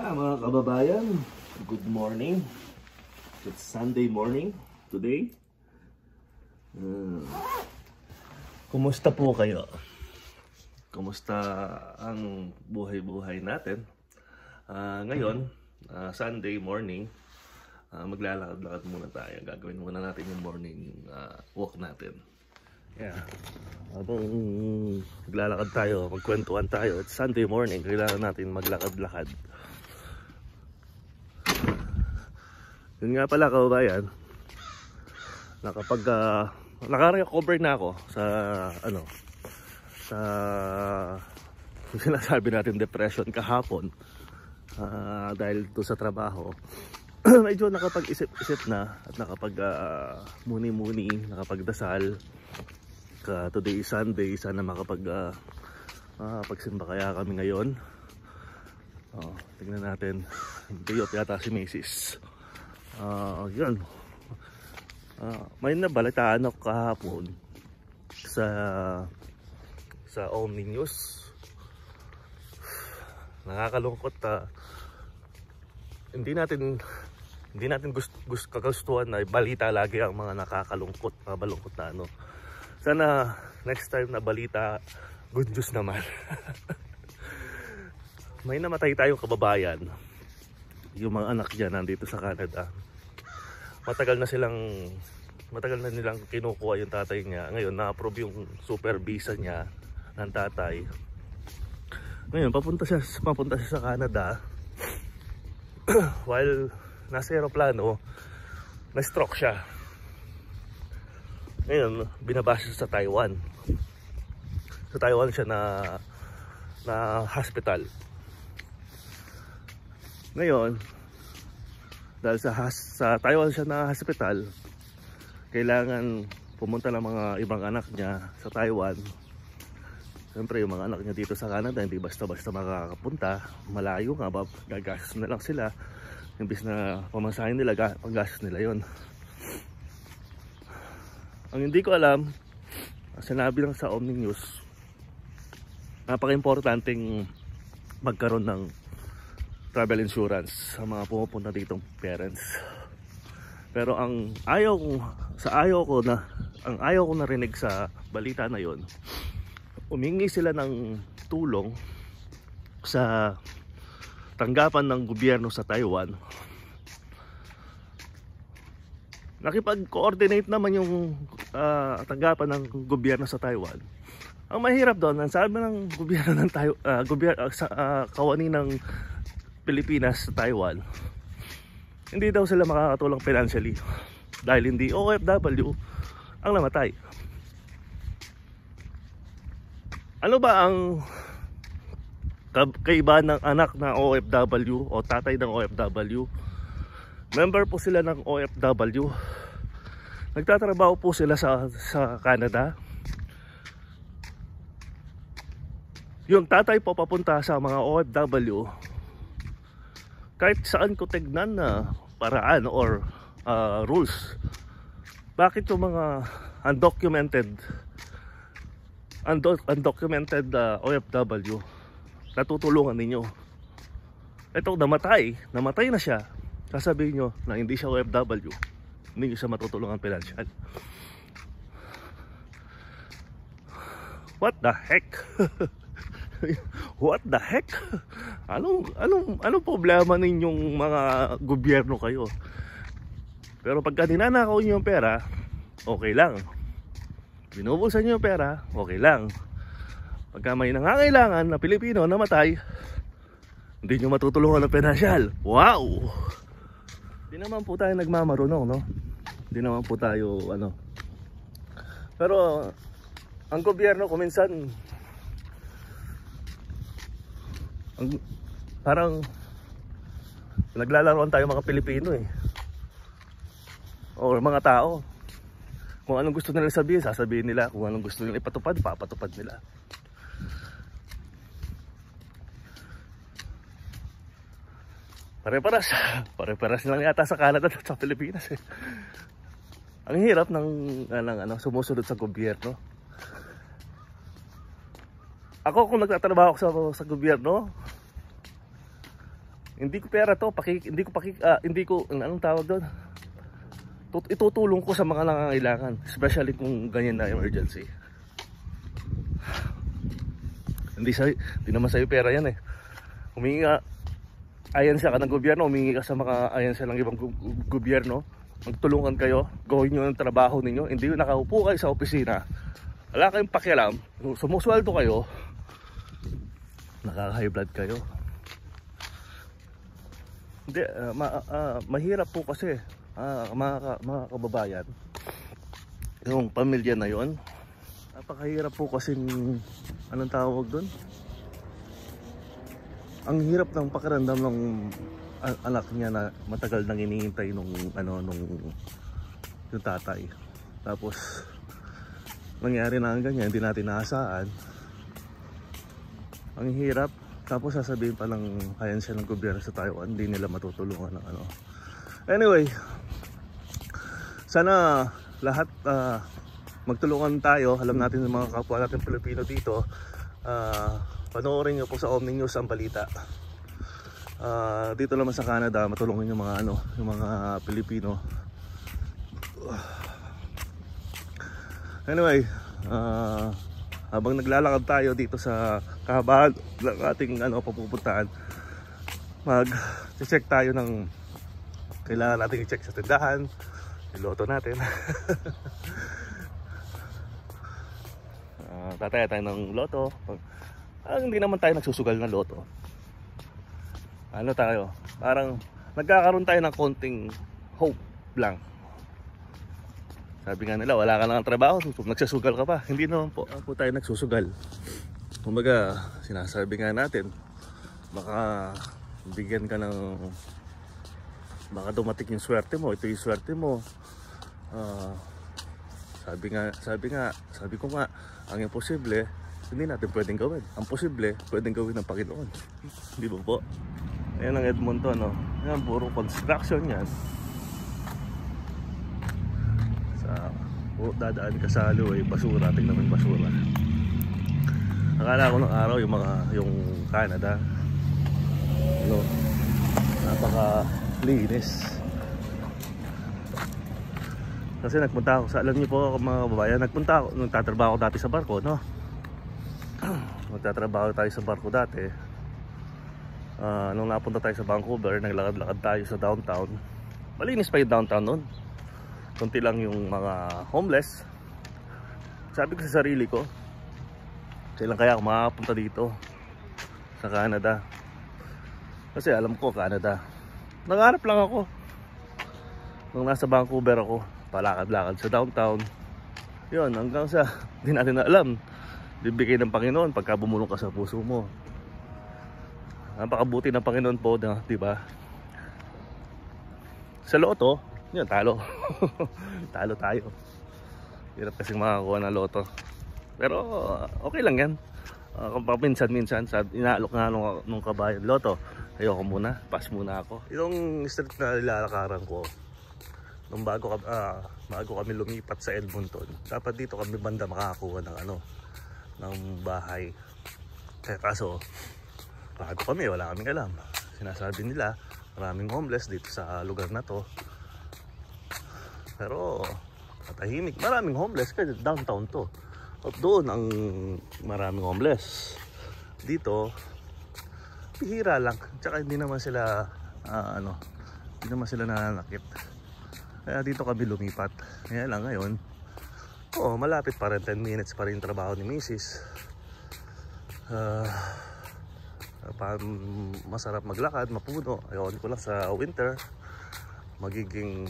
Mga kababayan, good morning. It's Sunday morning today. Kumusta po kayo? Kumusta ang buhay-buhay natin? Ngayon, Sunday morning, maglalakad-lakad muna tayo. Gagawin muna natin yung morning walk natin. Yeah. Habang maglalakad tayo, magkwentuhan tayo. It's Sunday morning, kailangan natin maglakad-lakad. Yun nga pala kababayan, naka-recover na ako sa sa sinasabi natin depression kahapon dahil to sa trabaho. Medyo nakapag-isip-isip na at muni-muni, nakapagdasal. Today is Sunday, sana pagsimba kaya kami ngayon. Tingnan natin, biyot yata si Macy's. Yun. May nabalitaan ako kahapon sa Omni News. Nakakalungkot. Hindi natin kagustuhan na balita lagi ang mga nakakalungkot, mga balungkot na ano. Sana next time na balita, good news naman. May namatay tayong kababayan. Yung mga anak niya nandito sa Canada. Matagal na nilang kinukuha yung tatay niya. Ngayon na-approve yung super visa niya ng tatay. Ngayon papunta siya sa Canada. While nasa aeroplano, na-stroke siya. Ngayon binabasa sa Taiwan. Sa Taiwan siya na hospital. Ngayon dahil sa Taiwan siya na hospital, kailangan pumunta ng mga ibang anak niya sa Taiwan. Siyempre yung mga anak niya dito sa Canada hindi basta-basta makakapunta, malayo nga ba, gagastos na lang sila. Imbis na pamasahin nila, panggastos nila yon. Ang hindi ko alam, sinabi lang sa Omni News, napaka-importanting magkaroon ng travel insurance sa mga pumupunta ditong parents. Pero ang ayaw ko narinig sa balita na yon, umingi sila ng tulong sa tanggapan ng gobyerno sa Taiwan. Nakipag-coordinate naman yung tanggapan ng gobyerno sa Taiwan. Ang mahirap doon, ang sabi ng gobyerno ng kawani ng Pilipinas sa Taiwan, hindi daw sila makakatulong financially dahil hindi OFW ang namatay. Ano ba ang kaibahan ng anak na OFW o tatay ng OFW? Member po sila ng OFW. Nagtatrabaho po sila sa Canada. Yung tatay po papunta sa mga OFW, kahit saan ko tignan na paraan or rules, bakit yung mga undocumented OFW natutulungan ninyo? Ito namatay na siya, sasabihin nyo na hindi siya OFW, hindi nyo siya matutulungan financial. What the heck? What the heck? Anong problema ninyong mga gobyerno kayo? Pero pagka ninanakaw niyo yung pera, okay lang. Binubusan niyo yung pera, okay lang. Pagka may nangangailangan na Pilipino namatay, hindi niyo matutulungan ng financial. Wow! Hindi naman po tayo nagmamarunong, no? Hindi naman po tayo Pero ang gobyerno kuminsan parang naglalaroan tayo mga Pilipino o mga tao. Kung anong gusto nila sabihin, sasabihin nila. Kung anong gusto nila ipatupad, papatupad nila. Pare-paras lang yata sa Canada at sa Pilipinas Ang hirap ng sumusunod sa gobyerno. Ako kung nagtatrabaho ako sa gobyerno, Hindi ko pera to, hindi ko anong tawag doon? Itutulong ko sa mga nangangailangan, especially kung ganyan na emergency. Hindi naman sa'yo pera yan eh. Humingi ka, ahensya ka ng gobyerno, humingi ka sa mga ahensya ng ibang gobyerno. Magtulungan kayo, gawin nyo ang trabaho ninyo. Hindi yung nakaupo kayo sa opisina, wala kayong pakialam, sumusweldo kayo, nakaka-high blood kayo. Hindi, mahirap po kasi mga kababayan, yung pamilya na yon. Napakahirap po kasi, anong tawag doon? Ang hirap ng pakiramdam ng anak niya na matagal nang hinihintay nung yung tatay. Tapos nangyari na ang ganyan, hindi natin naasahan. Ang hirap. Tapos sasabihin pa ng ahensya ng gobyerno sa Taiwan, hindi nila matutulungan ng ano. Anyway, sana lahat magtulungan tayo. Alam natin ng mga kapwa natin Pilipino dito. Panoorin nyo po sa Omni News ang balita. Dito naman sa Canada, matulungin yung mga yung mga Pilipino. Anyway, habang naglalakad tayo dito sa kahabaan ng ating papupuntahan, mag-check tayo ng kailangan natin i-check sa tindahan, iloto natin. Tataya tayo ng loto. Hindi naman tayo nagsusugal ng loto. Ano tayo? Parang nagkakaroon tayo ng konting hope lang. Sabi nga nila, wala ka lang ang trabaho, nagsusugal ka pa. Hindi naman po. Po tayo nagsusugal. Kumbaga, sinasabi nga natin, baka bigyan ka ng, baka dumating yung swerte mo. Ito yung swerte mo. Sabi ko nga, ang imposible, hindi natin pwedeng gawin. Ang posible, pwedeng gawin ng Panginoon. Hindi ba po? Ayan ang Edmonton, no? Ayan, puro construction yan. Dadaan ka sa highway, basura, tingnan mo yung basura. Akala ko ng araw yung Canada, napaka-linis. Kasi nagpunta ako sa, alam niyo po mga kababayan, nagtatrabaho ako dati sa barko, no? Magtatrabaho tayo sa barko dati. Nung napunta tayo sa Vancouver, naglakad-lakad tayo sa downtown. Malinis pa yung downtown nun. Kunti lang yung mga homeless. Sabi ko sa sarili ko, kailan kaya ako makapunta dito sa Canada? Kasi alam ko Canada. Nangarap lang ako. Nung nasa Vancouver ako, palakad-lakad sa downtown. Yun, hanggang sa hindi natin na alam, bibigay ng Panginoon pagka bumulong ka sa puso mo. Napakabuti ng Panginoon po, di ba? Sa loto, yun, talo. Talo tayo. Hirap kasing makakuha ng loto. Pero okay lang yan. Minsan-minsan, inaalok nga nung kabayan, loto, ayoko muna, pass muna ako. Yung street na nilalakaran ko, nung bago kami lumipat sa Edmonton, dapat dito kami banda makakakuha ng bahay. Kaya kaso, bago kami, wala kaming alam. Sinasabi nila, maraming homeless dito sa lugar na to. Pero katahimik, maraming homeless kasi downtown to. At doon ang maraming homeless. Dito bihira lang. Tsaka hindi naman sila hindi naman sila nananakit. Kaya dito kami lumipat. Kaya lang ngayon, malapit pa rin, 10 minutes pa rin yung trabaho ni Mrs. Masarap maglakad, mapuno. Ayaw ko lang sa winter, magiging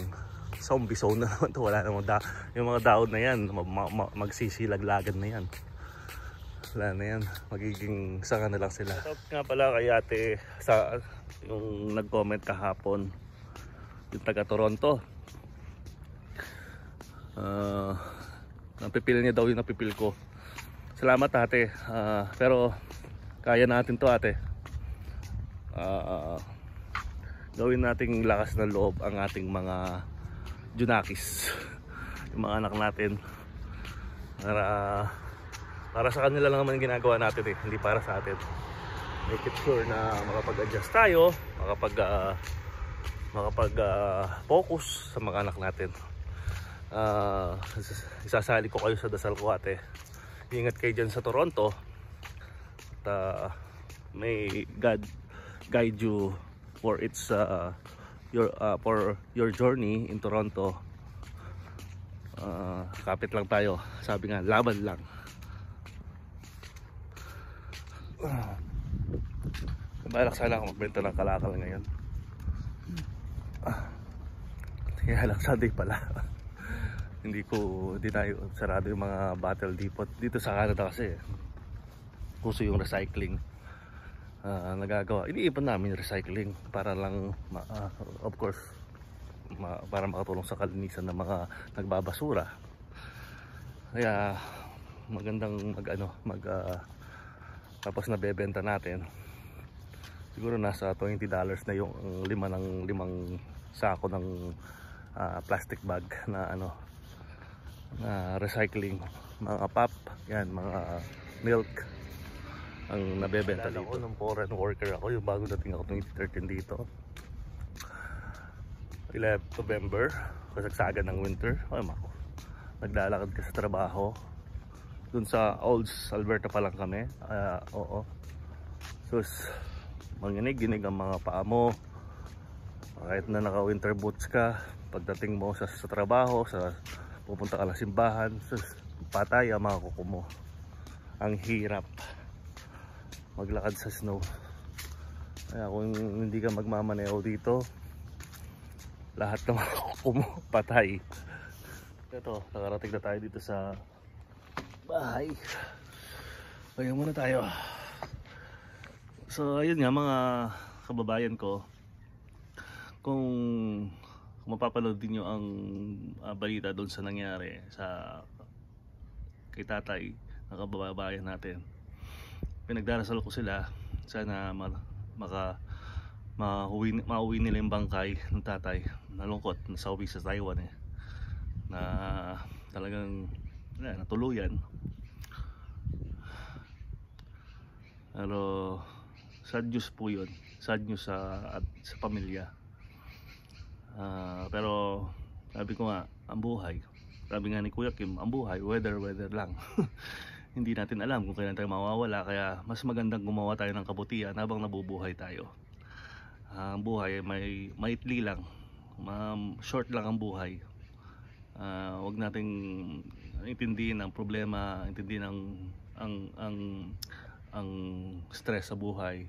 zombie zone na naman to. Wala namang yung mga daon na yan, magsisilaglagan na yan. Wala na yan, magiging sanga na lang sila. Shout nga pala kay ate sa yung nag-comment kahapon, yung taga Toronto. Napipil niya daw yung napipil ko. Salamat ate, pero kaya natin to ate. Gawin nating lakas ng loob ang ating mga Junakis, yung mga anak natin, para sa kanila lang naman ginagawa natin hindi para sa atin. make it sure na makapag-adjust tayo, makapag-focus sa mga anak natin. Isasali ko kayo sa dasal ko, ate. Ingat kayo dyan sa Toronto. At may God guide you for your journey in Toronto. Kapit lang tayo, sabi nga, laban lang. Balak sana ako magbenta ng kalakal ngayon. Kaya lang Sunday pala. Hindi tayo sarado yung mga bottle depot dito sa Canada kasi kuso yung recycling. Nagagawa, iniipon namin yung recycling para lang of course para makatulong sa kalinisan ng mga nagbabasura. Kaya magandang tapos nabebenta natin. Siguro nasa $20 na yung limang sako ng plastic bag na na recycling, mga pop, yan, mga milk ang nabebenta dito. Ako nung foreign worker ako, yung bago dating ako 2013 dito. 11 November, kasagsagan ng winter. Naglalakad ka sa trabaho. Dun sa Olds, Alberta pa lang kami. Oo. Sus, manginig-ginig ang mga paa mo. Kahit na naka-winter boots ka, pagdating mo sa trabaho, pupunta ka ng simbahan, sus, patay ang mga kuko mo. Ang hirap maglakad sa snow. Kaya kung hindi ka magmamaneho dito, lahat ng mga kuko mo patay. Ito, nakarating na tayo dito sa bahay. Kaya muna tayo. So ayun nga mga kababayan ko, kung mapapanood din nyo ang balita doon sa nangyari kay tatay na kababayan natin, pinagdarasal ko sila sana mauwi nila yung bangkay ng tatay. Nalungkot, nasauwi sa Taiwan na talagang natuluyan. Pero sad news po yun, sad news sa pamilya. Pero sabi ko nga, ang buhay, sabi nga ni Kuya Kim, ang buhay weather lang. Hindi natin alam kung kailan tayo mawawala, kaya mas magandang gumawa tayo ng kabutihan habang nabubuhay tayo. Ang buhay may maitli lang, short lang ang buhay. Huwag nating intindihin ang problema, intindihin ang stress sa buhay.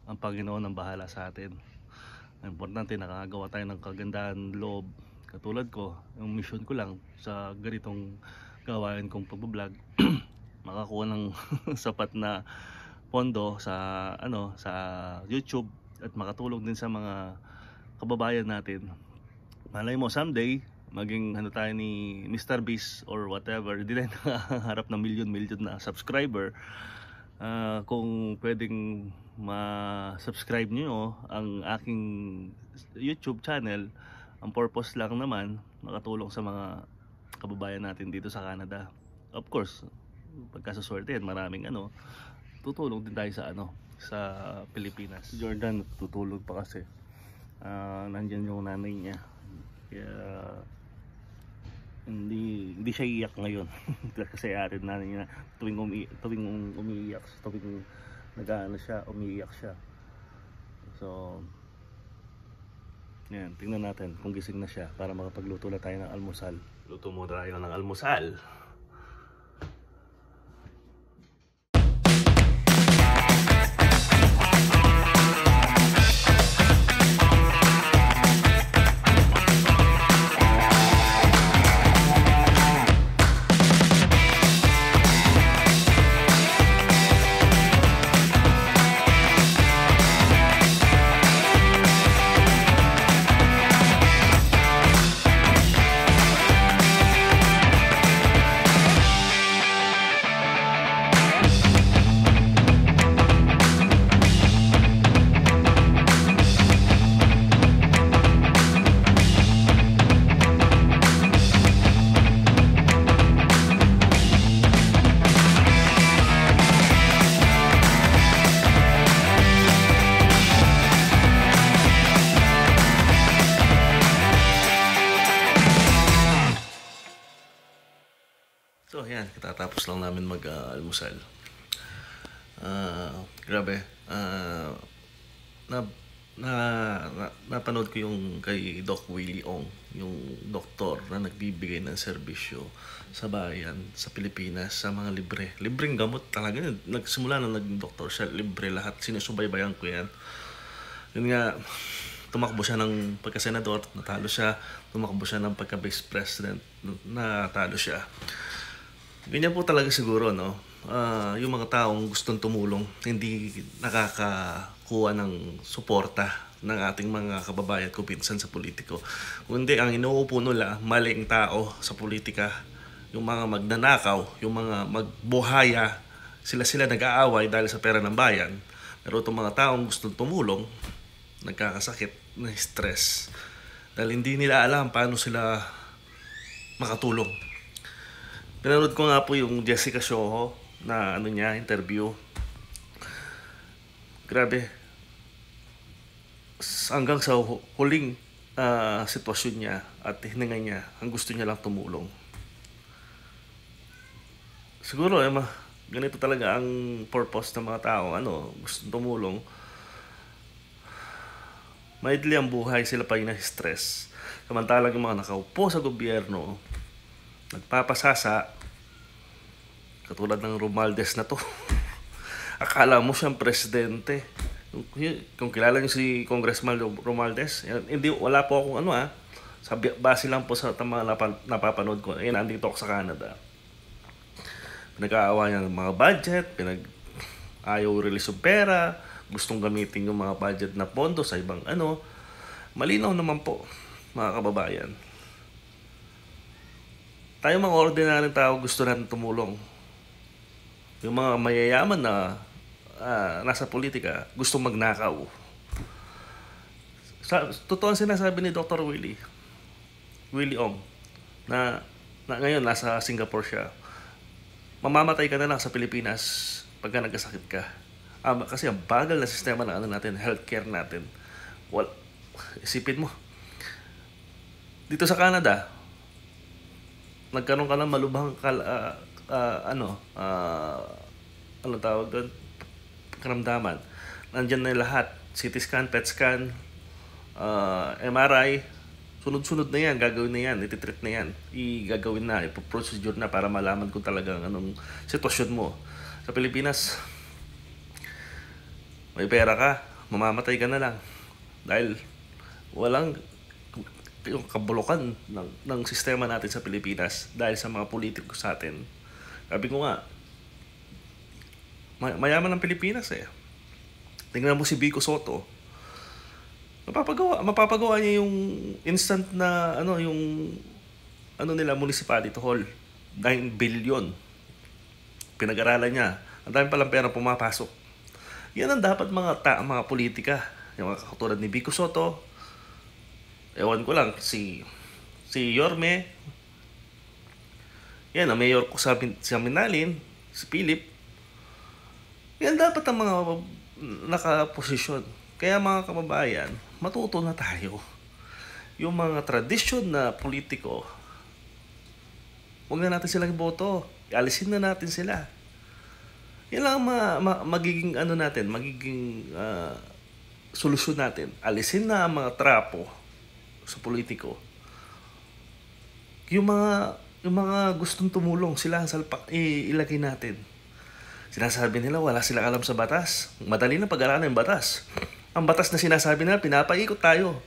Ang Panginoon ang bahala sa atin. Ang importante, nakagawa tayo ng kagandahan loob. Katulad ko, yung mission ko lang sa ganitong gawain kong pag-vlog, makakuha ng sapat na pondo sa YouTube at makatulong din sa mga kababayan natin. Malay mo someday maging tayo ni Mr. Beast or whatever, hindi na nakaharap ng million na subscriber. Kung pwedeng ma-subscribe nyo ang aking YouTube channel, ang purpose lang naman makatulong sa mga kababayan natin dito sa Canada. Of course, pagkasaswerte maraming tutulong din tayo sa Pilipinas. Si Jordan tutulog pa kasi nandyan yung nanay niya, kaya hindi siya iyak ngayon. Kasi atin na niya tuwing umiiyak, tuwing umiiyak siya. So yan, tingnan natin kung gising na siya para makapagluto na tayo ng almusal. Luto muna tayo ng almusal. So, yan. Katatapos lang namin mag-almusal. Grabe. Na, napanood ko yung kay Doc Willie Ong, yung doktor na nagbibigay ng serbisyo sa bayan, sa Pilipinas, sa mga libre. Libreng gamot talaga. Nagsimula na naging doktor siya, libre lahat. Sinusubaybayan ko yan. Yun nga, tumakbo siya ng pagka-senador, natalo siya. Tumakbo siya ng pagka-vice president, natalo siya. Ganyan po talaga siguro, no? Yung mga taong gustong tumulong, hindi nakakakuha ng suporta ng ating mga kababayan ko pinsan sa politiko. Kundi ang inuupo nila, maling tao sa politika. Yung mga magnanakaw, yung mga magbuhaya, sila nag-aaway dahil sa pera ng bayan. Pero itong mga taong gustong tumulong, nagkakasakit, na-stress. Dahil hindi nila alam paano sila makatulong. Pinanood ko nga po yung Jessica Soho na interview. Grabe. Hanggang sa huling sitwasyon niya at hininga niya, ang gusto niya lang tumulong. Siguro, ganito talaga ang purpose ng mga tao. Gusto tumulong. Maidli ang buhay, sila pa yung na-stress. Samantalang yung mga nakaupo sa gobyerno, nagpapasasa, katulad ng Romualdez na to. Akala mo siyang presidente. Kung kilala niyo si Congressman Romualdez, hindi, wala po akong base lang po sa mga napapanood ko. Andito ako sa Canada. Pinag-aawa niya ng mga budget, ayaw release yung pera, gustong gamitin yung mga budget na pondo sa ibang Malinaw naman po, mga kababayan. Tayo mga ordinaryong tao gusto natin tumulong. Yung mga mayayaman na nasa politika, gusto magnakaw. Totoo ang sinasabi ni Dr. Willie Ong, na ngayon nasa Singapore siya. Mamamatay ka na lang sa Pilipinas pagka nagkasakit ka. Kasi ang bagal na sistema ng natin, healthcare natin. Isipin mo, dito sa Canada, nagkaroon ka ng malubhang tawag doon, karamdaman. Nandyan na lahat, CT scan, PET scan, MRI, sunod-sunod na yan, gagawin na yan, ititreat na yan, gagawin na, ipoprocedure na para malaman kung talagang anong sitwasyon mo. Sa Pilipinas, may pera ka, mamamatay ka na lang dahil walang yung kabulukan ng sistema natin sa Pilipinas dahil sa mga politiko sa atin. Sabi ko nga, mayaman ng Pilipinas eh. Tingnan mo si Vico Soto. Mapapagawa niya yung instant na nila municipality hall. 9 billion. Pinag-aralan niya. Ang dami palang pera pumapasok. Yan ang dapat mga politika. Yung mga katulad ni Vico Soto. Ewan ko lang, si Yorme, yan, ang mayor ko sa Minalin, si Philip. Yan dapat ang mga nakaposisyon. Kaya mga kababayan, matuto na tayo. Yung mga tradisyon na politiko, huwag na natin silang iboto. Alisin na natin sila. Yan lang magiging magiging solusyon natin. Alisin na ang mga trapo sa politiko. Yung mga gustong tumulong, sila ang salpak ilagay natin. Sinasabi nila wala silang alam sa batas. Madali na pag-aralan ng batas. Ang batas na sinasabi nila, pinapaikot tayo.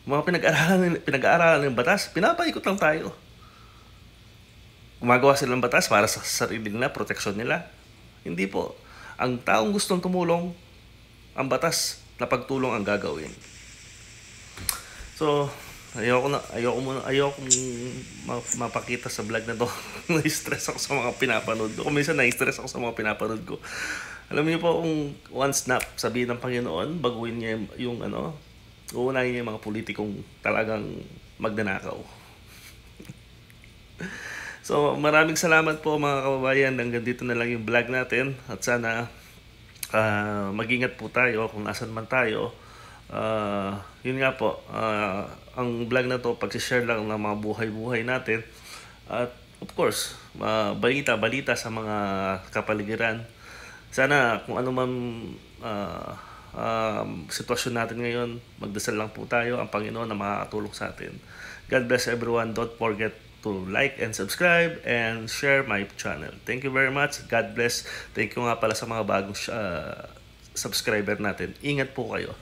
Mga pinag-aaralan ng batas, pinapaikot lang tayo. Gumagawa sila ng batas para sa sarili nila, proteksyon nila. Hindi po. Ang taong gustong tumulong, ang batas na pagtulong ang gagawin. So, ayoko mapakita sa vlog na to. Na-stress ako sa mga pinapanood ko. Kung minsan na-stress ako sa mga pinapanood ko. Alam niyo po, kung one snap sabihin ng Panginoon, baguhin niya yung uunahin niya yung mga politikong talagang magnanakaw. So, maraming salamat po mga kababayan. Hanggang dito na lang yung vlog natin. At sana mag-ingat po tayo kung nasan man tayo. Yun nga po, ang vlog na to, pag-share lang ng mga buhay-buhay natin. At of course, balita sa mga kapaligiran. Sana kung ano man sitwasyon natin ngayon, magdasal lang po tayo ang Panginoon na makakatulong sa atin. God bless everyone. Don't forget to like and subscribe and share my channel. Thank you very much. God bless. Thank you nga pala sa mga bagong subscriber natin. Ingat po kayo.